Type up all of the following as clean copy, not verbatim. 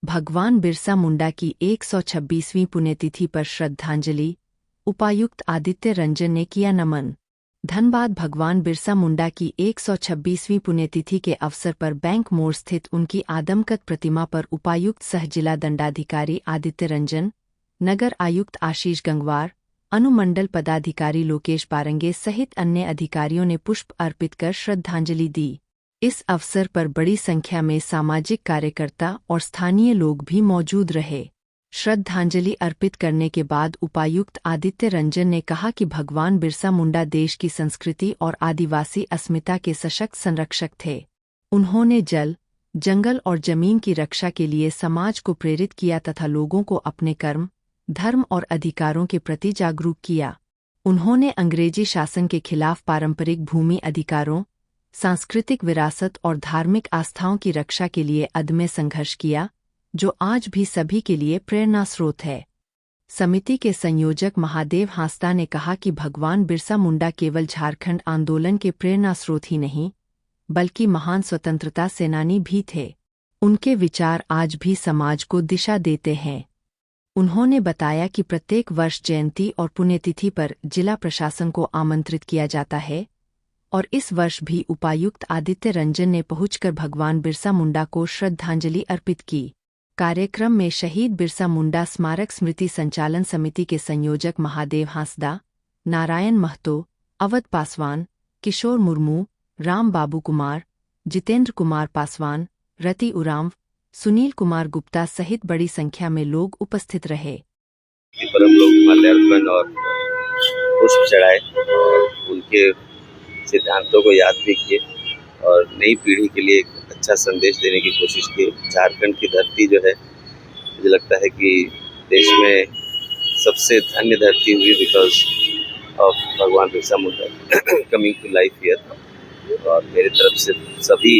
भगवान बिरसा मुंडा की 126वीं पुण्यतिथि पर श्रद्धांजलि। उपायुक्त आदित्य रंजन ने किया नमन। धनबाद भगवान बिरसा मुंडा की 126वीं पुण्यतिथि के अवसर पर बैंक मोड़ स्थित उनकी आदमकद प्रतिमा पर उपायुक्त सह जिला दंडाधिकारी आदित्य रंजन, नगर आयुक्त आशीष गंगवार, अनुमंडल पदाधिकारी लोकेश पारंगे सहित अन्य अधिकारियों ने पुष्प अर्पित कर श्रद्धांजलि दी। इस अवसर पर बड़ी संख्या में सामाजिक कार्यकर्ता और स्थानीय लोग भी मौजूद रहे। श्रद्धांजलि अर्पित करने के बाद उपायुक्त आदित्य रंजन ने कहा कि भगवान बिरसा मुंडा देश की संस्कृति और आदिवासी अस्मिता के सशक्त संरक्षक थे। उन्होंने जल, जंगल और जमीन की रक्षा के लिए समाज को प्रेरित किया तथा लोगों को अपने कर्म, धर्म और अधिकारों के प्रति जागरूक किया। उन्होंने अंग्रेजी शासन के खिलाफ पारंपरिक भूमि अधिकारों, सांस्कृतिक विरासत और धार्मिक आस्थाओं की रक्षा के लिए अदम्य संघर्ष किया, जो आज भी सभी के लिए प्रेरणा स्रोत है। समिति के संयोजक महादेव हांसदा ने कहा कि भगवान बिरसा मुंडा केवल झारखंड आंदोलन के प्रेरणा स्रोत ही नहीं, बल्कि महान स्वतंत्रता सेनानी भी थे। उनके विचार आज भी समाज को दिशा देते हैं। उन्होंने बताया कि प्रत्येक वर्ष जयंती और पुण्यतिथि पर जिला प्रशासन को आमंत्रित किया जाता है और इस वर्ष भी उपायुक्त आदित्य रंजन ने पहुंचकर भगवान बिरसा मुंडा को श्रद्धांजलि अर्पित की। कार्यक्रम में शहीद बिरसा मुंडा स्मारक स्मृति संचालन समिति के संयोजक महादेव हांसदा, नारायण महतो, अवध पासवान, किशोर मुर्मू, राम बाबू कुमार, जितेंद्र कुमार पासवान, रति उरांव, सुनील कुमार गुप्ता सहित बड़ी संख्या में लोग उपस्थित रहे। पर हम लोग माल्यार्पण और पुष्प चढ़ाए और उनके सिद्धांतों को याद भी किए और नई पीढ़ी के लिए एक अच्छा संदेश देने की कोशिश की। झारखंड की धरती जो है, मुझे लगता है कि देश में सबसे धन्य धरती हुई बिकॉज ऑफ भगवान Birsa Munda coming to life here. और मेरी तरफ से सभी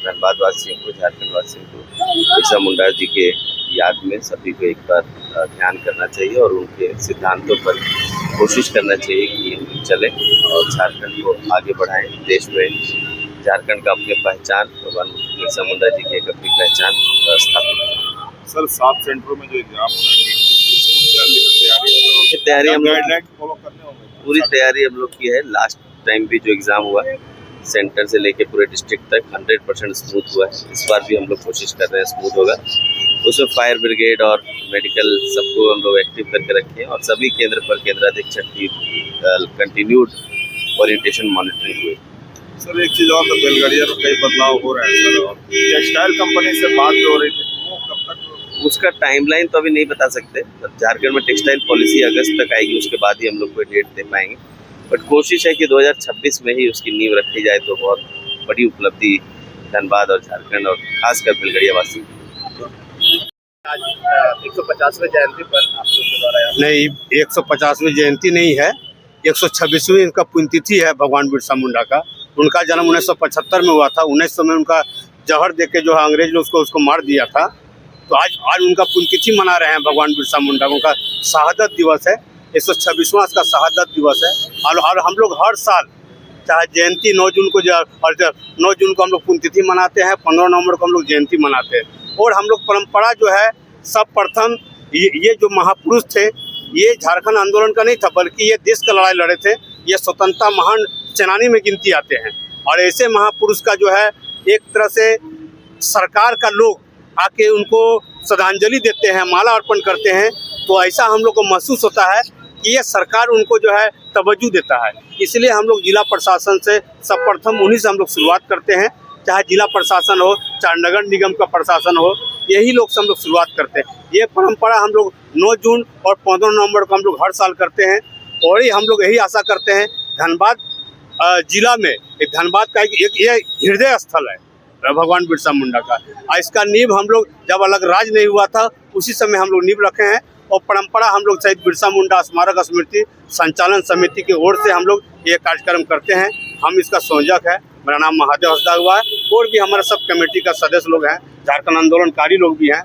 धनबाद वासियों को, झारखंड वासियों को बिरसा मुंडा जी के याद में सभी को एक बार ध्यान करना चाहिए और उनके सिद्धांतों पर कोशिश करना चाहिए कि हम चलें और झारखंड को आगे बढ़ाएं। देश में झारखंड का अपनी पहचान, भगवान बिरसा मुंडा जी की एक अपनी पहचान स्थापित। सर 7 सेंटरों में जो एग्जाम तैयारी हम गाइडलाइन फॉलो करने होंगे। पूरी तैयारी हम लोग की है। लास्ट टाइम भी जो एग्ज़ाम हुआ सेंटर से लेके पूरे डिस्ट्रिक्ट तक 100% स्मूथ हुआ है। इस बार भी हम लोग कोशिश कर रहे हैं स्मूथ होगा। उसमें फायर ब्रिगेड और मेडिकल सबको हम लोग एक्टिव करके रखे हैं और सभी केंद्र पर केंद्राधीक्षक की कंटिन्यूड ओरिएंटेशन मॉनिटरिंग हुई। सर एक चीज़ और, तो बेलगाड़िया में कई बदलाव हो रहे हैं सर, और टेक्सटाइल कंपनी से बात भी हो रही थी, वो कब तक? उसका टाइमलाइन तो अभी नहीं बता सकते। झारखंड में टेक्सटाइल पॉलिसी अगस्त तक आएगी, उसके बाद ही हम लोग कोई डेट दे पाएंगे। बट कोशिश है कि 2026 में ही उसकी नींव रखी जाए तो बहुत बड़ी उपलब्धि धनबाद और झारखंड और खासकर बेलगड़िया वासी। आज 150वें जयंती पर आप लोग के द्वारा नहीं, 150वीं जयंती नहीं है, 126वीं इनका पुण्यतिथि है भगवान बिरसा मुंडा का। उनका जन्म 1975 में हुआ था। 1900 में उनका जहर देके जो है अंग्रेज लोग उसको मार दिया था। तो आज उनका पुण्यतिथि मना रहे हैं भगवान बिरसा मुंडा। उनका शहादत दिवस है, 126वां का शहादत दिवस है। और हम लोग हर साल चाहे जयंती 9 जून को और 9 जून को हम लोग पुण्यतिथि मनाते हैं, 15 नवंबर को हम लोग जयंती मनाते हैं। और हम लोग परंपरा जो है सब प्रथम ये जो महापुरुष थे, ये झारखंड आंदोलन का नहीं था बल्कि ये देश का लड़ाई लड़े थे। ये स्वतंत्रता महान सेनानी में गिनती आते हैं। और ऐसे महापुरुष का जो है एक तरह से सरकार का लोग आके उनको श्रद्धांजलि देते हैं, माला अर्पण करते हैं, तो ऐसा हम लोग को महसूस होता है कि ये सरकार उनको जो है तवज्जो देता है। इसलिए हम लोग जिला प्रशासन से सर्वप्रथम उन्हीं से हम लोग शुरुआत करते हैं, चाहे जिला प्रशासन हो, चाहे नगर निगम का प्रशासन हो, यही लोग से हम लोग शुरुआत करते हैं। ये परंपरा हम लोग 9 जून और 15 नवंबर को हम लोग हर साल करते हैं। और हम लोग यही आशा करते हैं धनबाद जिला में धनबाद का एक ये हृदय स्थल है भगवान बिरसा मुंडा का। इसका नींव हम लोग जब अलग राज नहीं हुआ था उसी समय हम लोग नींव रखे हैं। और परंपरा हम लोग शहीद बिरसा मुंडा स्मारक स्मृति संचालन समिति की ओर से हम लोग ये कार्यक्रम करते हैं। हम इसका संयोजक है, मेरा नाम महादेव हांसदा हुआ है। और भी हमारे सब कमेटी का सदस्य लोग हैं, झारखंड आंदोलनकारी लोग भी हैं।